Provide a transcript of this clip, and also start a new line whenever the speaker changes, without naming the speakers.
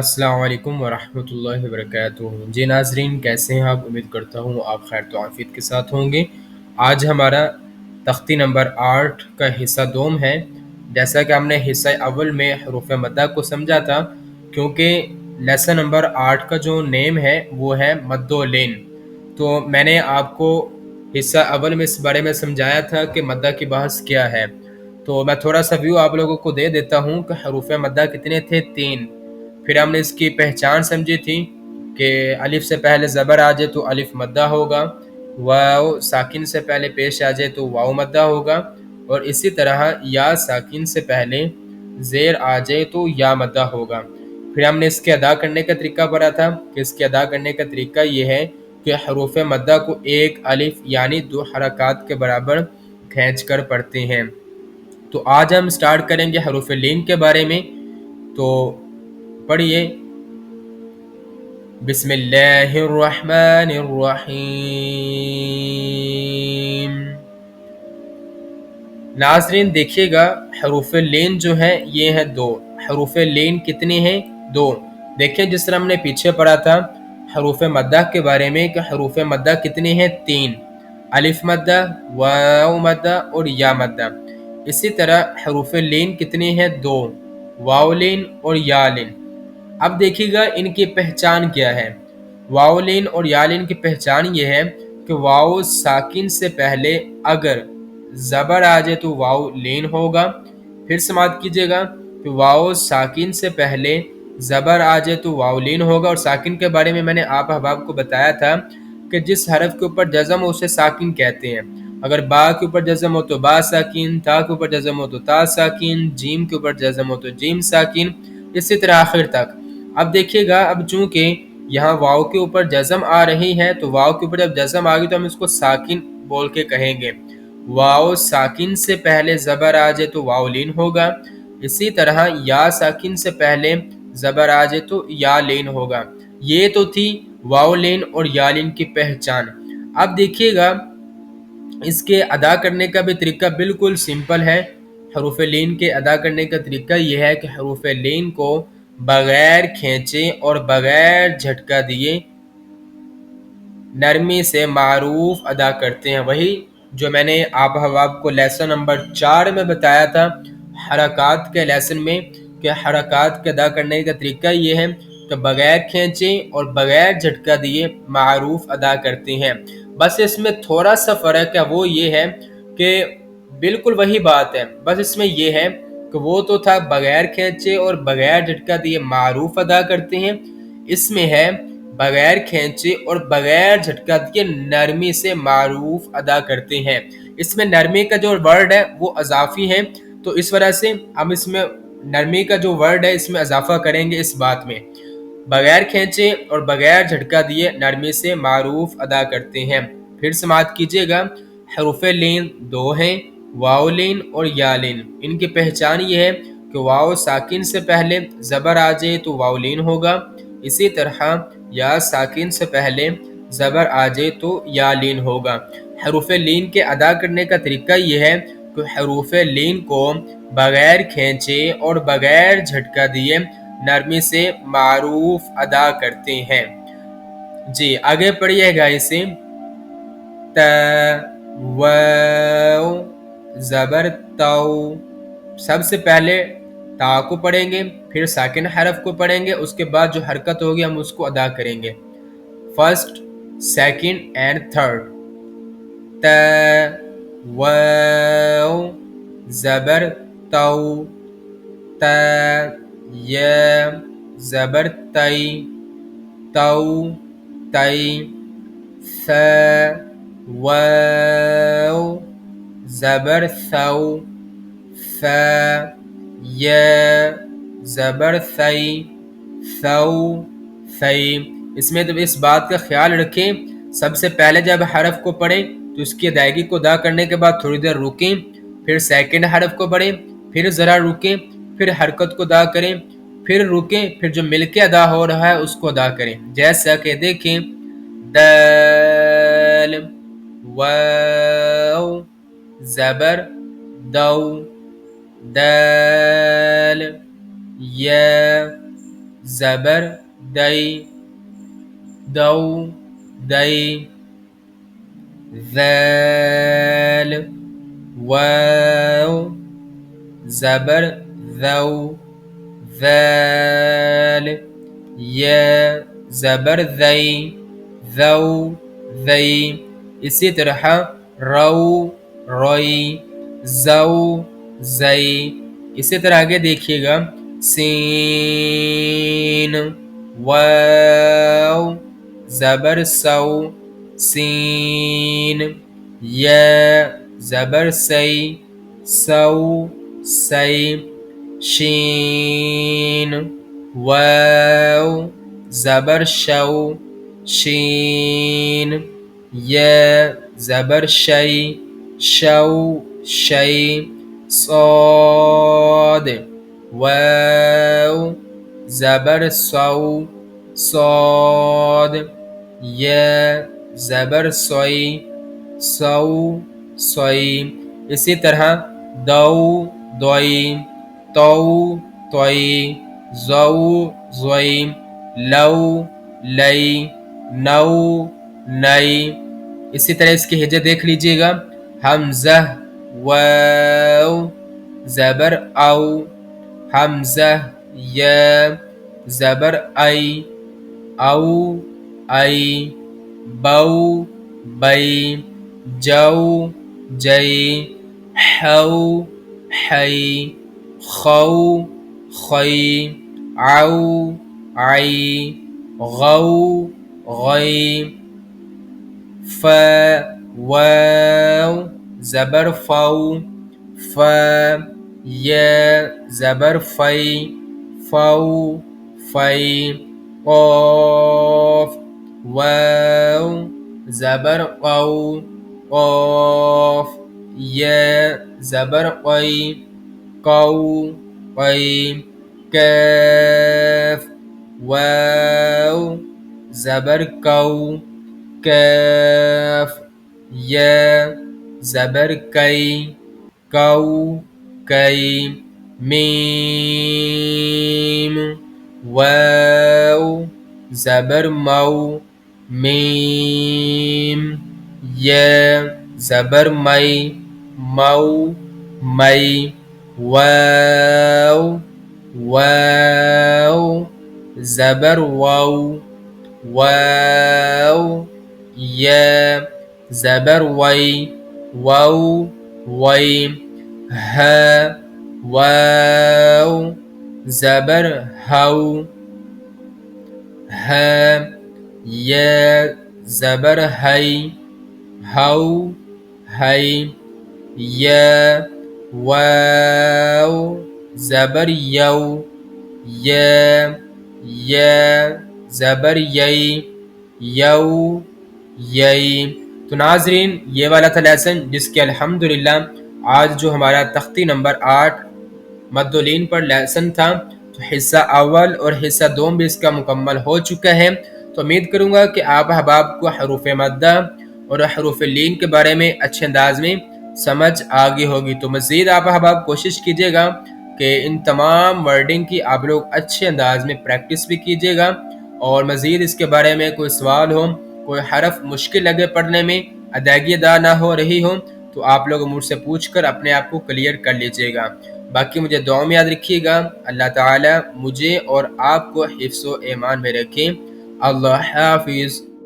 السلام علیکم ورحمۃ اللہ وبرکاتہ۔ جی ناظرین، کیسے ہیں آپ؟ امید کرتا ہوں آپ خیر تو عافیت کے ساتھ ہوں گے۔ آج ہمارا تختی نمبر 8 کا حصہ دوم ہے۔ جیسا کہ ہم نے حصہ اول میں حروف مدہ کو سمجھا تھا، کیونکہ لیسن نمبر 8 کا جو نیم ہے وہ ہے مد و لین، تو میں نے آپ کو حصہ اول میں اس بارے میں سمجھایا تھا کہ مدہ کی بحث کیا ہے۔ تو میں تھوڑا سا ویو آپ لوگوں کو دے دیتا ہوں کہ حروف مدہ کتنے تھے؟ 3۔ پھر ہم نے اس کی پہچان سمجھی تھی کہ الف سے پہلے زبر آ جائے تو الف مدہ ہوگا، واو ساکن سے پہلے پیش آ جائے تو واو مدہ ہوگا، اور اسی طرح یا ساکن سے پہلے زیر آ جائے تو یا مدہ ہوگا۔ پھر ہم نے اس کے ادا کرنے کا طریقہ پڑھا تھا کہ اس کے ادا کرنے کا طریقہ یہ ہے کہ حروف مدہ کو ایک الف یعنی 2 حرکات کے برابر کھینچ کر پڑھتے ہیں۔ تو آج ہم سٹارٹ کریں گے حروف لین کے بارے میں۔ تو پڑھیے، بسم اللہ الرحمن الرحیم۔ ناظرین دیکھیے گا، حروف لین جو ہے یہ ہے 2۔ حروف لین کتنے ہیں؟ 2۔ دیکھیں جس طرح ہم نے پیچھے پڑھا تھا حروف مدہ کے بارے میں کہ حروف مدہ کتنے ہیں؟ 3۔ الف مدہ، واو مدہ اور یا مدہ۔ اسی طرح حروف لین کتنے ہیں؟ 2۔ واو لین اور یا لین۔ اب دیکھیے گا ان کی پہچان کیا ہے۔ واو لین اور یا لین کی پہچان یہ ہے کہ واو ساکن سے پہلے اگر زبر آ جائے تو واو لین ہوگا۔ پھر سماعت کیجئے گا کہ واو ساکن سے پہلے زبر آ جائے تو واو لین ہوگا، اور ساکن کے بارے میں نے آپ احباب کو بتایا تھا کہ جس حرف کے اوپر جزم ہو اسے ساکن کہتے ہیں۔ اگر با کے اوپر جزم ہو تو با ساکن، تا کے اوپر جزم ہو تو تا ساکن، جیم کے اوپر جزم ہو تو جیم ساکن، اسی طرح آخر تک۔ اب دیکھیے گا، اب چونکہ یہاں واو کے اوپر جزم آ رہی ہے تو واو کے اوپر جب جزم آ گئی تو ہم اس کو ساکن بول کے کہیں گے۔ واو ساکن سے پہلے زبر آ جائے تو واو لین ہوگا، اسی طرح یا ساکن سے پہلے زبر آ جائے تو یا لین ہوگا۔ یہ تو تھی واو لین اور یا لین کی پہچان۔ اب دیکھیے گا اس کے ادا کرنے کا بھی طریقہ بالکل سمپل ہے۔ حروف لین کے ادا کرنے کا طریقہ یہ ہے کہ حروف لین کو بغیر کھینچے اور بغیر جھٹکا دیے نرمی سے معروف ادا کرتے ہیں۔ وہی جو میں نے آپ حباب کو لیسن نمبر 4 میں بتایا تھا حرکات کے لیسن میں، کہ حرکات کے ادا کرنے کا طریقہ یہ ہے کہ بغیر کھینچے اور بغیر جھٹکا دیے معروف ادا کرتے ہیں۔ بس اس میں تھوڑا سا فرق ہے، وہ یہ ہے کہ بالکل وہی بات ہے، بس اس میں یہ ہے کہ وہ تو تھا بغیر کھینچے اور بغیر جھٹکا دیے معروف ادا کرتے ہیں، اس میں ہے بغیر کھینچے اور بغیر جھٹکا دیے نرمی سے معروف ادا کرتے ہیں۔ اس میں نرمی کا جو ورڈ ہے وہ اضافی ہے، تو اس وجہ سے ہم اس میں نرمی کا جو ورڈ ہے اس میں اضافہ کریں گے اس بات میں۔ بغیر کھینچے اور بغیر جھٹکا دیے نرمی سے معروف ادا کرتے ہیں۔ پھر سماعت کیجئے گا، حروف لین 2 ہیں، واو لین اور یا لین۔ ان کی پہچان یہ ہے کہ واو ساکن سے پہلے زبر آ جائے تو واو لین ہوگا، اسی طرح یا ساکن سے پہلے زبر آ جائے تو یا لین ہوگا۔ حروف لین کے ادا کرنے کا طریقہ یہ ہے کہ حروف لین کو بغیر کھینچے اور بغیر جھٹکا دیے نرمی سے معروف ادا کرتے ہیں۔ جی آگے پڑھیے گا اسے، ت واو زبر تو۔ سب سے پہلے تا کو پڑھیں گے، پھر ساکن حرف کو پڑھیں گے، اس کے بعد جو حرکت ہوگی ہم اس کو ادا کریں گے۔ First, second and third. ت واو زبر تو، ت یا زبر تی، تو تی، ث واو زبر ثو، ث یا زبر ثی، ثو ثی۔ اس میں تو اس بات کا خیال رکھیں، سب سے پہلے جب حرف کو پڑھیں تو اس کی ادائیگی کو ادا کرنے کے بعد تھوڑی دیر رکیں، پھر سیکنڈ حرف کو پڑھیں، پھر ذرا رکیں، پھر حرکت کو ادا کریں، پھر رکیں، پھر جو مل کے ادا ہو رہا ہے اس کو ادا کریں۔ جیسا کہ دیکھیں، دال واو زبر دو، دال یا زبر دئی دو دئی ذال واو زبر ذو ذال یا زبر ذی ذو ذی اسی طرح رو روئی زو زئی اسی طرح آگے دیکھیے گا سین واو زبر سو سین یا زبر سی سو سی شین واو زبر شو شین یا زبر شی شو شی صاد واو زبر سو صاد یا زبر سوئی سو سوئی اسی طرح دو دوئی تو توئی زو زوئی لو لئی نو نئی اسی طرح اس کی ہجے دیکھ لیجئے گا حمزہ واو زبر او حمزہ یا زبر ای او ای بو بئی جو جئی حو حی خو خی عو عی غو غی ف واو زبر فو ف یا زبر فی فو فی قاف واو زبر قو قاف یا زبر قی قو قی کاف واو زبر کو کاف یا زبر کی کو کی میم واو زبر مو میم یا زبر می مو می واو واو زبر واو واو یا زبر وی واو وی ها واو زبر ہو ها یا زبر ہی ہو ہی یا واو زبر یو یا زبر یئی یو یئی تو ناظرین یہ والا تھا لیسن جس کے الحمدللہ آج جو ہمارا تختی نمبر 8 مد و لین پر لیسن تھا تو حصہ اول اور حصہ دوم بھی اس کا مکمل ہو چکا ہے تو امید کروں گا کہ آپ احباب کو حروف مدہ اور حروف لین کے بارے میں اچھے انداز میں سمجھ آگئی ہوگی تو مزید آپ احباب کوشش کیجئے گا کہ ان تمام ورڈنگ کی آپ لوگ اچھے انداز میں پریکٹس بھی کیجئے گا اور مزید اس کے بارے میں کوئی سوال ہو کوئی حرف مشکل لگے پڑھنے میں ادائیگی ادا نہ ہو رہی ہو تو آپ لوگ مجھ سے پوچھ کر اپنے آپ کو کلیئر کر لیجئے گا باقی مجھے دعا میں یاد رکھیے گا اللہ تعالی مجھے اور آپ کو حفظ و ایمان میں رکھیں اللہ حافظ